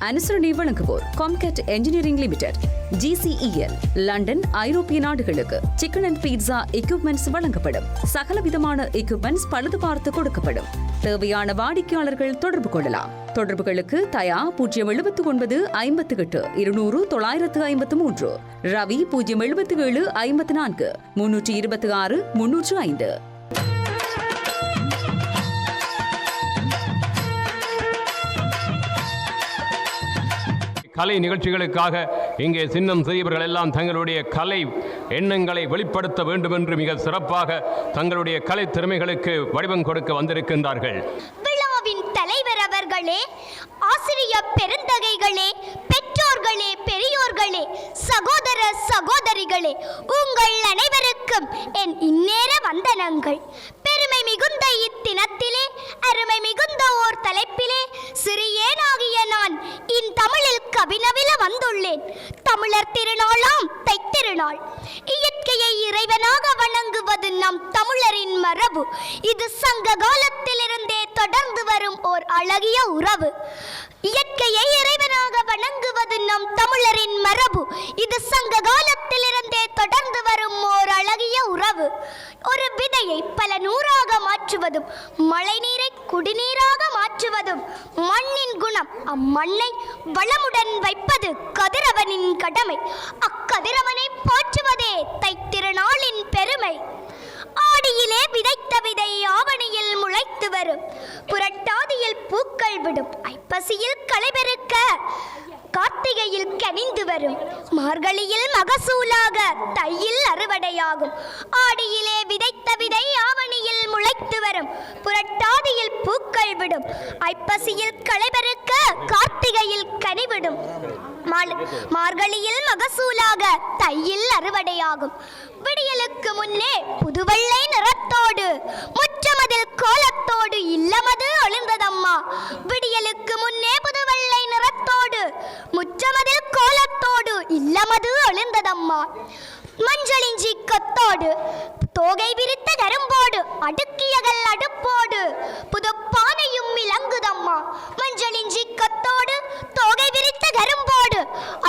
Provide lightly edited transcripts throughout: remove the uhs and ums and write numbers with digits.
அனுசரணை வழங்குவோர் காம்கேட் engineering limited, GCEL, London, ஐரோப்பிய நாடுகளுக்கு சிக்கன் அண்ட் பீட்சா எக்யூப்மெண்ட்ஸ் வழங்கப்படும். சகலவிதமான எக்யூப்மெண்ட்ஸ் பழுது பார்த்து கொடுக்கப்படும். தேவையான வாடிக்கையாளர்கள் தொடர்பு கொள்ளலாம். தொடர்புகளுக்கு தயா 079 58 200 953, ரவி 077 54 326 305. கலை நிகழ்ச்சிகளுக்காக இங்கே சின்னம் சிறியவர்கள் எல்லாம் தங்களுடைய கலை எண்ணங்களை வெளிப்படுத்த வேண்டும் என்று மிக சிறப்பாக தங்களுடைய கலை திறமைகளுக்கு வடிவம் கொடுக்க வந்திருக்கின்றார்கள். விழாவின் தலைவர் அவர்களே, ஆசிரிய பெருந்தகைகளே, பெற்றோர்களே, பெரியோர்களே, சகோதர சகோதரிகளே, உங்கள் அனைவருக்கும் என் இந்நேர வந்தனங்கள். பெருமை மிகுந்த இத்தினத்திலே, அருமை மிகுந்த ஓர் தலைப்பிலே சிறியேனாகிய நான் தமிழில் கவினவில வந்துள்ளேன். தமிழர் திருநாளாம் தைத்திருநாள். இயற்கையை இறைவனாக வணங்குவது நம் தமிழரின் மரபு. இது சங்க காலத்திலிருந்தே தொடர்ந்து வரும் ஓர் அழகிய உறவு. இயற்கையை இறைவனாக வணங்குவது நம் தமிழரின் மரபு. இது சங்க காலத்திலிருந்தே தொடர்ந்து வரும் ஓர் அழகிய உறவு. ஒரு விதையை பல நூறாக மாற்றுவதும், மழை நீரை குடிநீராக மாற்றுவதும் மண்ணின் குணம். அம்மண்ணை வளமுடன் வைப்பது கதிரவனின் கடமை. அக்கதிரவனை போற்றுவதே தைத்திருநாளின் பெருமை. ஆடியிலே விதைத்த விதை ஆவணியில் முளைத்து வரும். புரட்டாதியில் பூக்கள் விடும். ஐப்பசியில் களைபெருக்க கார்த்திகையில் கனிந்து வரும். மார்கழியில் மகசூலாக தையில் அறுவடையாகும். ஆடியிலே விதைத்த விதை ஆவணியில் முளைத்து வரும். புரட்டாதியில் பூக்கள் விடும். ஐப்பசியில் களைபெருக்க கார்த்திகையில் கனிவிடும். மார்கழியில் மகசூலாக தையில் அறுவடையாகும். விடியலுக்கு முன்னே புதுவெள்ளை நிறத்தோடு முற்றமதில் கோலத்தோடு இல்லமது ஒளிர்ந்ததம்மா. விடியலுக்கு முன்னே புதுவெள்ளை நிறத்தோடு முற்றமதில் கோலத்தோடு இல்லமது ஒளிர்ந்ததம்மா. மஞ்சளிஞ்சி கொத்தோடு தோகை விரித்த கரும்போடு அடுக்கியகள் அடுப்போடு புது பானையும் இலங்குதம்மா. மஞ்சளிஞ்சி கொத்தோடு தோகை விரித்த கரும்போடு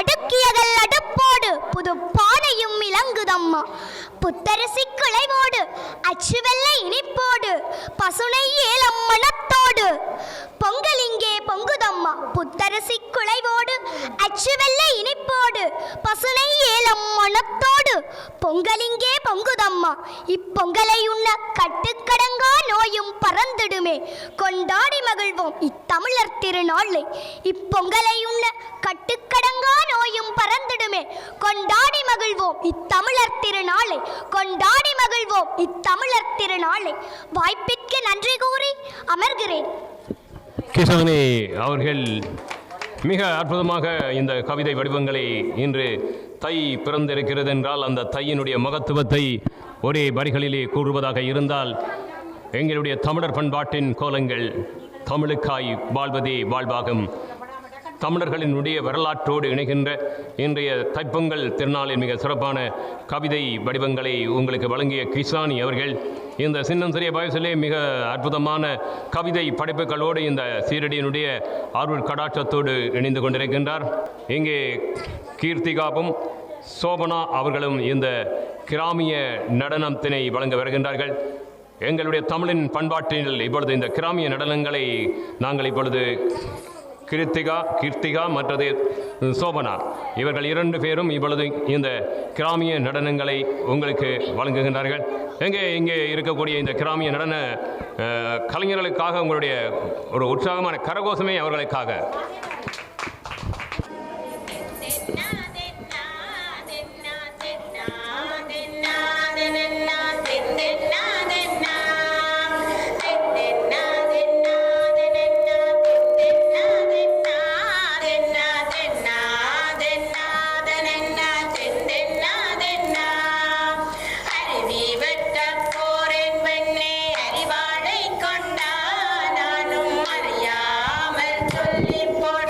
அடுக்கியகள் அடுப்போடு புது பானையும் இலங்குதம்மா. புத்தரிசி குலைவோடு அச்சு வெள்ளை இனிப்போடு பசுனை ஏலம் மணத்தோடு பொங்கல் இங்கே பொங்குதம்மா. புத்தரிசி குலைவோடு அச்சு வெள்ளை இனிப்போடு பசுனை ஏலம் மணத்தோடு பொங்கல் இங்கே பொங்குதம்மா. இப்பொங்கலை உண்ண கட்டுக்கடங்கா நோயும் பறந்துடுமே. கொண்டாடி மகிழ்வோம் இத்தமிழர் திருநாளை. இப்பொங்கலை உண்ண கட்டுக்கடங்கா நோயும் பறந்துடுமே. கொண்டாடி மகிழ்வோம் இத்தமிழர் திருநாளை. கொண்டாடி மகிழ்வோம் இத்தமிழர் திருநாளை. வாய்ப்பிற்கு நன்றி கூறி அமர்கிறேன். கிஷானி அவர்கள் மிக அற்புதமாக இந்த கவிதை வடிவங்களை இன்று தை பிறந்திருக்கிறது என்றால் அந்த தையினுடைய மகத்துவத்தை ஒரே வரிகளிலே கூறுவதாக இருந்தால், எங்களுடைய தமிழர் பண்பாட்டின் கோலங்கள் தமிழுக்காய் வாழ்வதே வாழ்வாகும். தமிழர்களினுடைய வரலாற்றோடு இணைகின்ற இன்றைய தைப்பொங்கல் திருநாளில் மிக சிறப்பான கவிதை வடிவங்களை உங்களுக்கு வழங்கிய கிஷானி அவர்கள் இந்த சின்னம் சிறிய வயசிலே மிக அற்புதமான கவிதை படைப்புகளோடு இந்த சீரடியினுடைய அருள் கடாட்சத்தோடு இணைந்து கொண்டிருக்கின்றார். இங்கே கீர்த்திகாவும் சோபனா அவர்களும் இந்த கிராமிய நடனத்தினை வழங்க வருகின்றார்கள். எங்களுடைய தமிழின் பண்பாட்டில் இப்பொழுது இந்த கிராமிய நடனங்களை நாங்கள் இப்பொழுது கீர்த்திகா மற்றது சோபனா இவர்கள் இரண்டு பேரும் இப்பொழுது இந்த கிராமிய நடனங்களை உங்களுக்கு வழங்குகின்றார்கள். இங்கே இருக்கக்கூடிய இந்த கிராமிய நடன கலைஞர்களுக்காக உங்களுடைய ஒரு உற்சாகமான கரகோஷமே அவர்களுக்காக. அறிவாளை கொண்டா நானும் அறியாமல் சொல்லி போட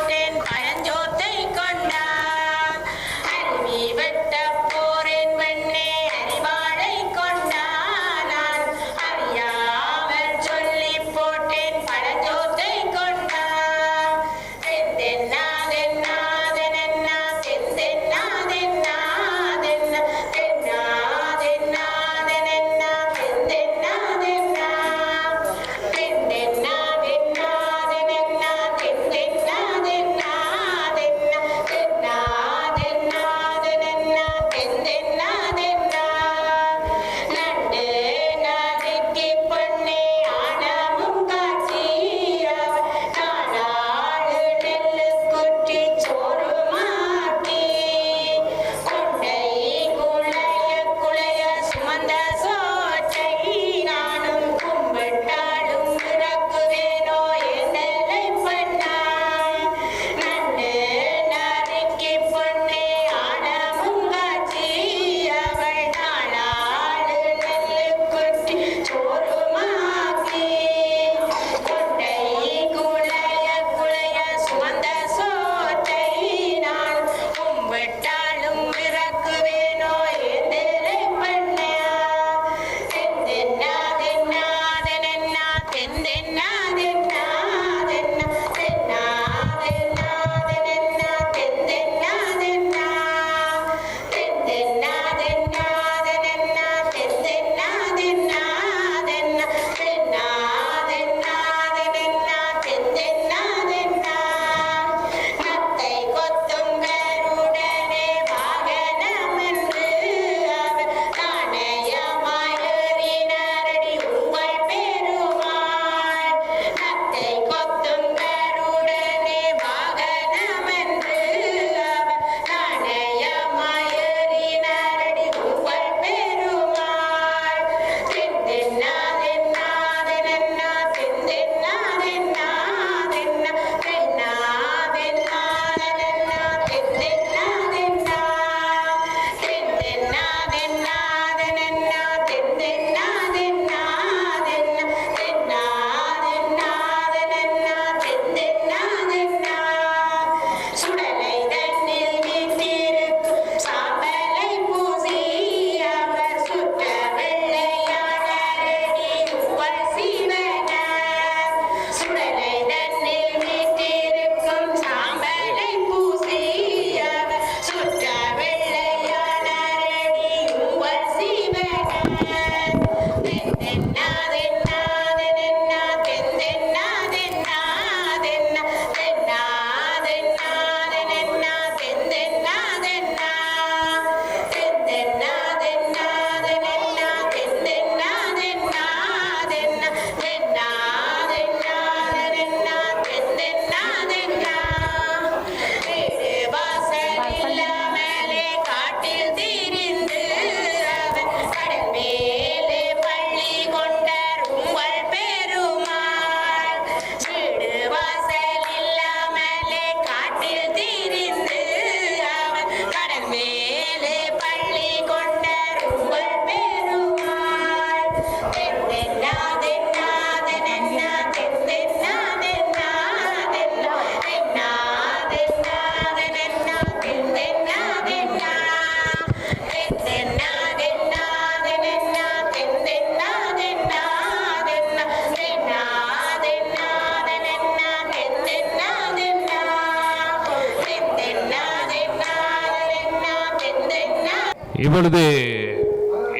இப்பொழுது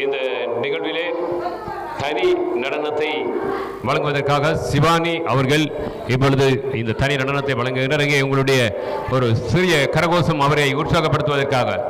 இந்த நிகழ்விலே தனி நடனத்தை வழங்குவதற்காக சிவானி அவர்கள் இப்பொழுது இந்த தனி நடனத்தை வழங்குகின்றனர். இங்கே உங்களுடைய ஒரு சிறிய கரகோஷம் அவரை உற்சாகப்படுத்துவதற்காக.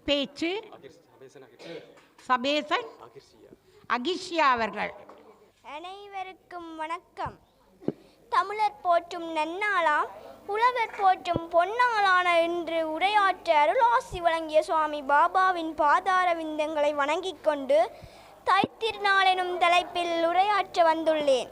பேச்சு சபேசன் அகிஷியா அவர்கள். அனைவருக்கும் வணக்கம். தமிழர் போற்றும் நன்னாளாம் உலகர் போற்றும் பொன்னாளான இன்று உரையாற்ற அருளாசி வழங்கிய சுவாமி பாபாவின் பாதார விந்தங்களை வணங்கிக் கொண்டு தைத்திருநாள் எனும் தலைப்பில் உரையாற்ற வந்துள்ளேன்.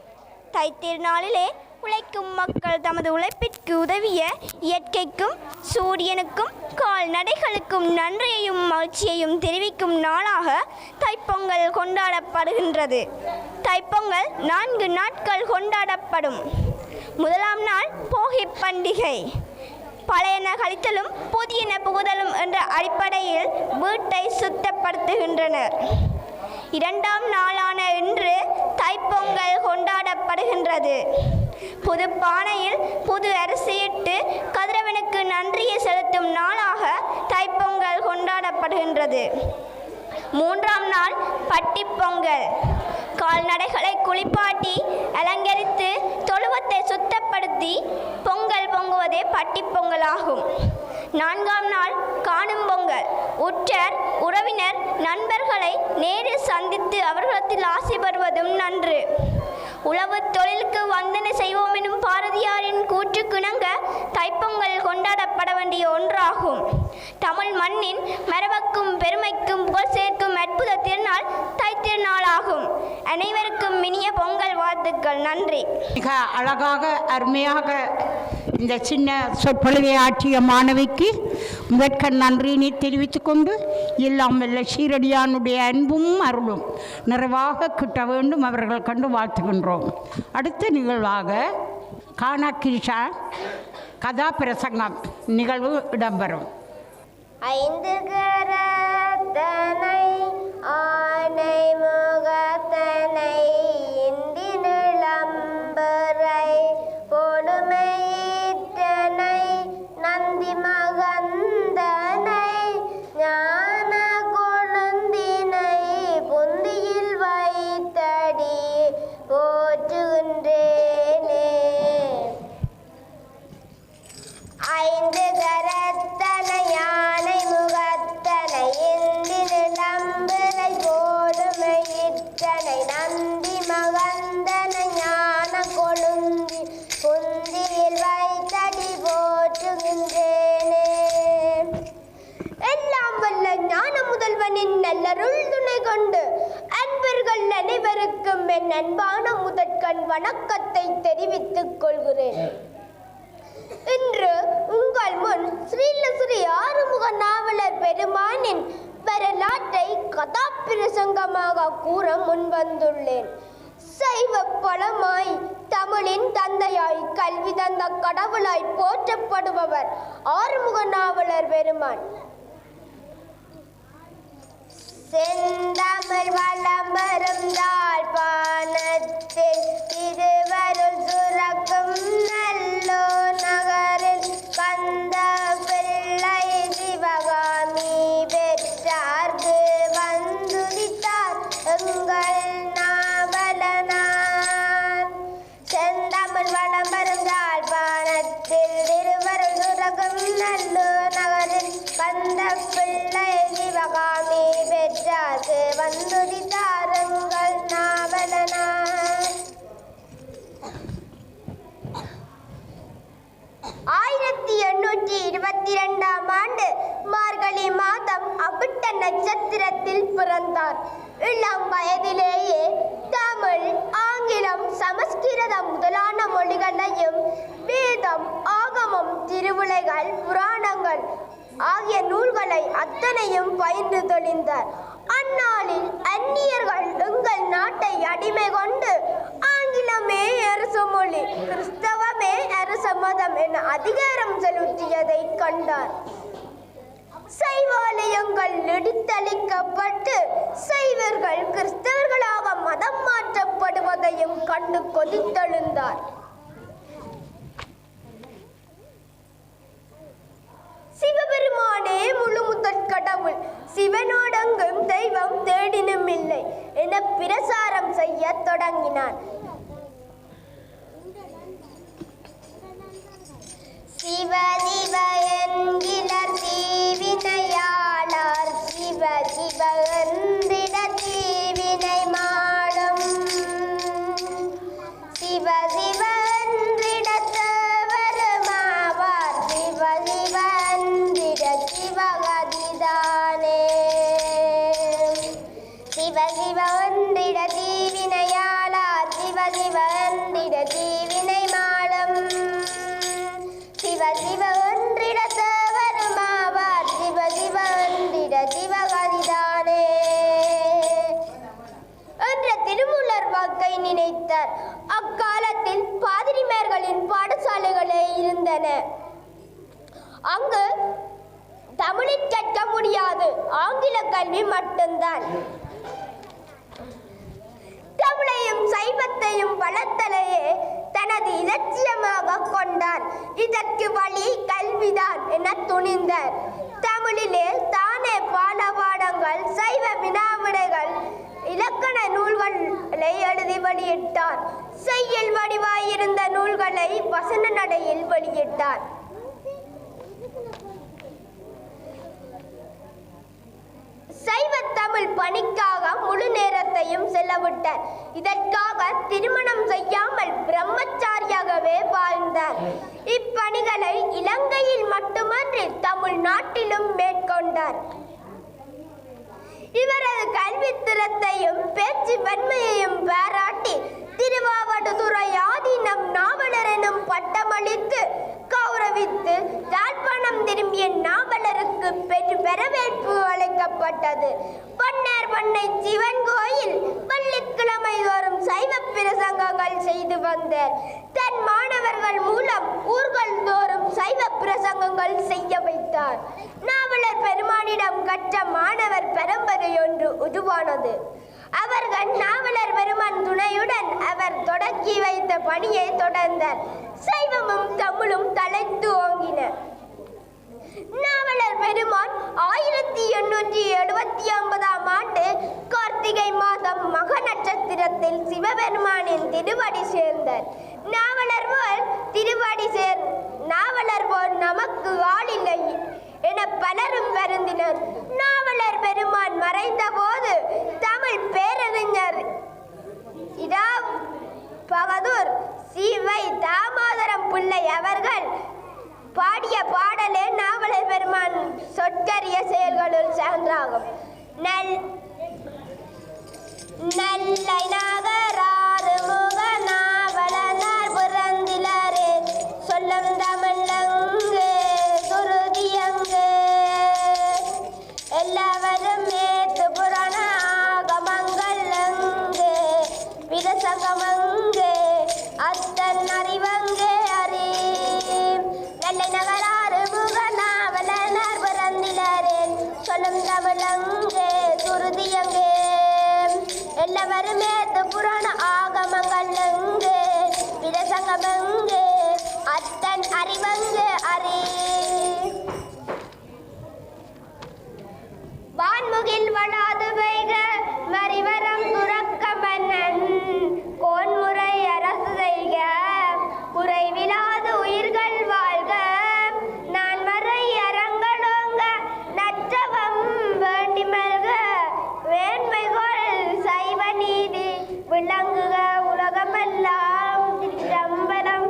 தைத்திருநாளிலே உழைக்கும் மக்கள் தமது உழைப்பிற்கு உதவிய இயற்கைக்கும் சூரியனுக்கும் கால்நடைகளுக்கும் நன்றியையும் மகிழ்ச்சியையும் தெரிவிக்கும் நாளாக தைப்பொங்கல் கொண்டாடப்படுகின்றது. தைப்பொங்கல் 4 நாட்கள் கொண்டாடப்படும். முதலாம் நாள் போகி பண்டிகை. பழையன கழித்தலும் புதியன புகுதலும் என்ற அடிப்படையில் வீட்டை சுத்தப்படுத்துகின்றனர். 2ஆம் நாளான இன்று தைப்பொங்கல் கொண்டாடப்படுகின்றது. புது பானையில் புது அரிசியிட்டு கதிரவனுக்கு நன்றியை செலுத்தும் நாளாக தைப்பொங்கல் கொண்டாடப்படுகின்றது. 3ஆம் நாள் பட்டிப்பொங்கல். கால்நடைகளை குளிப்பாட்டி அலங்கரித்து தொழுவத்தை சுத்தப்படுத்தி பொங்கல் பொங்குவதே பட்டிப்பொங்கலாகும். 4ஆம் நாள் காணும் பொங்கல். உற்றார் உறவினர் நண்பர்களை நேரில் சந்தித்து அவர்களிடத்தில் ஆசி பெறுவதும் நன்று. உழவு தொழிலுக்கு வந்தனை செய்வோம் எனும் பாரதியாரின் கூற்றுக்கிணங்க தைப்பொங்கல் கொண்டாடப்பட வேண்டிய ஒன்றாகும். தமிழ் மண்ணின் மரபுக்கும் பெருமைக்கும் புகழ் சேர்க்கும் அற்புத திருநாள் தைத்திருநாளாகும். அனைவருக்கும் இனிய பொங்கல் வாழ்த்துக்கள். நன்றி. மிக அழகாக அருமையாக இந்த சின்ன சொற்பொழிவை ஆற்றிய மாணவிக்கு முதற்கண் நன்றியினை தெரிவித்துக் கொண்டு எல்லாம் வல்ல ஷீரடியானுடைய அன்பும் அருளும் நிறைவாக கிட்ட வேண்டும் அவர்கள் கண்டு வாழ்த்துகின்றோம். அடுத்த நிகழ்வாக கானாகிருஷா கதாபிரசங்கம் நிகழ்வு இடம்பெறும். 5 கரத்தனை ஆனை முகத்தனை இந்தி நிலம்பரை கொடுமையிட்டனை நந்தி மகந்தனை ஞான கொழுந்தினை பொந்தியில் வைத்தடி போற்றுகின்றேனே. 5 கரத்தனை யானை முகத்தனை இந்தி நிலம்பரை கொடுமையிட்டனை நந்தி மகந்தனை ஞான கொழுந்தி பொந்தியில் வைத்தடி போற்றுகின்றேனே. எல்லாம் வல்ல ஞான முதல்வனின் நல்லருள் துணை கொண்டு அன்பர்கள் அனைவருக்கும் என் அன்பான முதற்கண் வணக்கத்தை தெரிவித்துக் கொள்கிறேன். இன்று உங்கள் முன் ஸ்ரீ ஆறுமுக நாவலர் பெருமானின் வரலாற்றை கதாபிரசங்கமாக கூற முன்வந்துள்ளேன். சைவ பழமாய் தமிழின் தந்தையாய் கல்வி தந்த கடவுளாய் போற்றப்படுபவர் ஆறுமுக நாவலர் பெருமான். செந்தமிழ் வளம் வரும் யாழ்ப்பாணத்தில் திருவருள் சுரக்கும் நல்லோ நகரில் கந்த பிள்ளை சிவகாமி பெற்றார்க்கு வந்துதித்தார் எங்கள் நாவலனார். செந்தமிழ் வளம் வரும் யாழ்ப்பாணத்தில் திருவருள் சுரக்கும் நல்லோ நகரில் கந்த பிள்ளை சிவகாமி பெற்றார்க்கு வந்துதித்தார் எங்கள் நாவலனார். 1822ஆம் ஆண்டு மார்கழி மாதம் அவிட்ட நட்சத்திரத்தில் பிறந்தார். இளம் வயதிலேயே தமிழ், ஆங்கிலம், சமஸ்கிருதம் முதலான மொழிகளையும் வேதம், ஆகமம், திருவிளைகள், புராணங்கள் ஆகிய நூல்களை அத்தனையும் பயின்று தெளிந்தார். அந்நாளில் அந்நியர்கள் எங்கள் நாட்டை அடிமை கொண்டு ஆங்கிலமே அரசு மொழி, கிறிஸ்தவமே அரச மதம் என அதிகாரம் செலுத்தியதை கண்டார். சைவாலயங்கள் இடித்தளிக்கப்பட்டு சைவர்கள் கிறிஸ்தவர்களாக மதம் மாற்றப்படுவதையும் கண்டு கொதித்தெழுந்தார். சிவபெருமானே முழு முதற் கடவுள், சிவனோடெங்கும் தெய்வம் தேடினும் இல்லை என பிரசாரம் செய்ய தொடங்கினார். சிவ சிவ என்கிலர் தீவினையாளர், சிவ சிவ என்றிட தீவினை மாடும். சிவ சிவ என்றிட தேவருமாவார், சிவ சிவ என்றிட சிவகதிதானே. சிவ சிவ என்றிட தீவினையாளர், சிவ சிவ என்றிட தீவினை மாடும். சிவ சிவ ஒன்றிட தேவருமாவார், சிவ சிவ ஒன்றிட சிவகதிதானே என்ற திருமூலர் வாக்கை நினைத்தார். அக்காலத்தில் பாதிரிமார்களின் பாடசாலைகளே இருந்தன. அங்கு தமிழில் கற்க முடியாது, ஆங்கில கல்வி மட்டும்தான். தமிழையும் சைவத்தையும் வளர்த்தலையே தனது இதற்கு வழி கல்விதான் என துணிந்தார். தமிழிலே தானே பாடங்கள், சைவ வினாவிடைகள், இலக்கண நூல்களை எழுதி வெளியிட்டார். செய்யுள் வடிவாயிருந்த நூல்களை வசன நடையில் வெளியிட்டார். சைவ தமிழ் பணிக்காக முழு நேரத்தையும் செலவிட்டார். இதற்காக திருமணம் செய்யாமல் பிரம்மச்சாரியாகவே வாழ்ந்தார். இப்பணிகளை இலங்கையில் மட்டுமன்றி தமிழ்நாட்டிலும் மேற்கொண்டார். இவரது கல்வித்திறத்தையும் பேச்சு வன்மையையும் பாராட்டி திருவாவடுதுறை ஆதீனம் நாவலர் எனும் பட்டமளித்து கௌரவித்து யாழ்ப்பாணம் திரும்பிய நாவலருக்கு பெரு வரவேற்பு அளிக்கப்பட்டது. பொன்னர் பண்ணை சிவன் கோயில் வெள்ளிக்கிழமை தோறும் சைவ பிரசங்கங்கள் செய்து வந்தார். தன் மாணவர்கள் மூலம் ஊர்கள் தோறும் சைவ பிரசங்கங்கள் செய்ய வைத்தார். நாவலர் பெருமானிடம் கற்ற மாணவர் பரம்பரை ஒன்று உருவானது. அவர்கள் நாவலர் பெருமான் துணையுடன் அவர் தொடக்கி வைத்த பணியை தொடர்ந்தார். சைவமும் தமிழும் தலைத்து ஓங்கின. நாவலர் பெருமான் 1879 ஆண்டு கார்த்திகை மாதம் மக நட்சத்திரத்தில் சிவபெருமானின் திருவடி சேர்ந்தார். நாவலர் போல் நமக்கு ஆளில்லை என பலரும் வருந்தினர். நாவலர் பெருமான் மறைந்த போது தமிழ் பேரறிஞர் இரா பகதூர் சி.வை. தாமோதரம் பிள்ளை அவர்கள் பாடிய பாடலே நாவலர் பெருமான் சொற்கரிய செயல்களுள் சான்றாகும். நல்லை நகராறு முக நாவலனார் பிறந்திலரே சொல்லும் தமிழங்கு சுருதியங்கு எல்லாவரும் மேத்து புராண ஆகமங்கள் அங்கு விரசகமங்கு அத்தன் அறிவங்கு அறி நல்லை நகராறு முக நாவலனார் பிறந்திலரே சொல்லும் தமிழங்கு சுருதியங்கு எல்லாவரும் மேத்து புராண ஆகமங்கள் அங்கு விரசகமங்கு அத்தன் அறிவங்கு அறி வான்முகில் வளாது வைக மறிவரம் துறக்க மன்னன் கோன்முறை அரசு செய்க குறைவிலாது உயிர்கள் வாழ்க நான் மறை அரங்களோங்க நற்றவம் வேண்டி மல்க வேண்மைகொள் சைவ நீதி விளங்குக உலகமெல்லாம் திருச்சிற்றம்பலம்.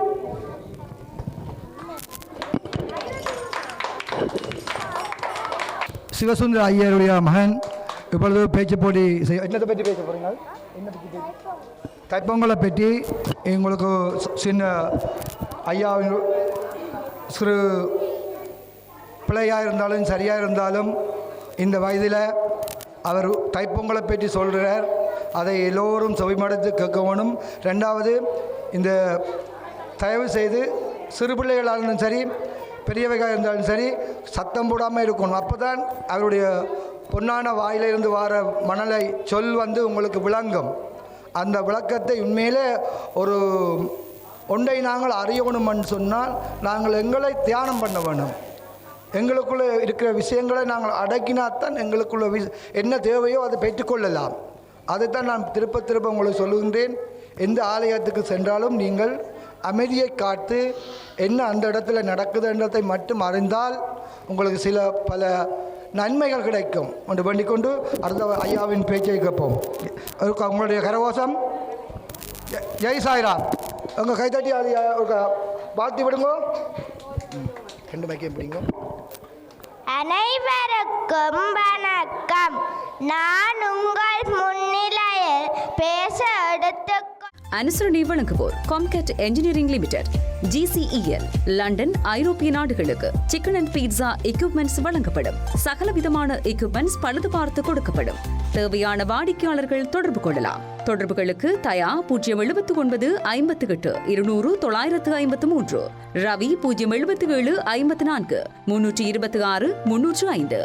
சிவசுந்தர ஐயருடைய மகன் இப்பொழுது பேச்சு போட்டி என்னத்தை பற்றி பேச போகிறீங்க? தைப்பொங்கலை பற்றி எங்களுக்கு சின்ன ஐயாவின் சிறு பிள்ளையாக இருந்தாலும் சரியாக இருந்தாலும் இந்த வயதில் அவர் தைப்பொங்கலை பற்றி சொல்கிறார். அதை எல்லோரும் செவிமடுத்து கேட்கணும். ரெண்டாவது, இந்த தயவு செய்து சிறு பிள்ளைகளாக இருந்தாலும் சரி பெரியவையாக இருந்தாலும் சரி சத்தம் போடாமல் இருக்கணும். அப்போ தான் அவருடைய பொன்னான வாயிலிருந்து வர மணலை சொல் உங்களுக்கு விளங்கும். அந்த விளக்கத்தை உண்மையிலே ஒரு ஒன்றை நாங்கள் அறியணும்னு சொன்னால் நாங்கள் எங்களை தியானம் பண்ண வேணும். எங்களுக்குள்ளே இருக்கிற விஷயங்களை நாங்கள் அடக்கினாத்தான் எங்களுக்குள்ள என்ன தேவையோ அதை பெற்றுக்கொள்ளலாம். அதைத்தான் நான் திரும்ப உங்களுக்கு சொல்லுகின்றேன். எந்த ஆலயத்துக்கு சென்றாலும் நீங்கள் அமைதியை காத்து என்ன அந்த இடத்துல நடக்குதுன்றதை மட்டும் அறிந்தால் உங்களுக்கு பல நன்மைகள் கிடைக்கும் என்று வேண்டிக்கொண்டு அடுத்த ஐயாவின் பேச்சை கேட்போம். உங்களுடைய கரகோஷம் ஜெய் சாய்ராம். உங்கள் கைத்தட்டி அது வாழ்த்தி விடுங்க. ரெண்டு மைக்கையும் பிடிங்க. அனைவருக்கும் வணக்கம். நான் உங்கள் முன்னிலையில் பேச எடுத்து அனுசரணை வழங்குவோர் காம்கேட் என்ஜினியரிங் லிமிடெட், GCEL, லண்டன், ஐரோப்பிய நாடுகளுக்கு சிக்கன் அண்ட் பீட்சா எக்யூப்மெண்ட்ஸ் வழங்கப்படும். சகல விதமான எக்யூப்மெண்ட்ஸ் பழுது பார்த்து கொடுக்கப்படும். தேவையான வாடிக்கையாளர்கள் தொடர்பு கொள்ளலாம். தொடர்புகளுக்கு தயா 079 58 200 953, ரவி 077 54 326 305.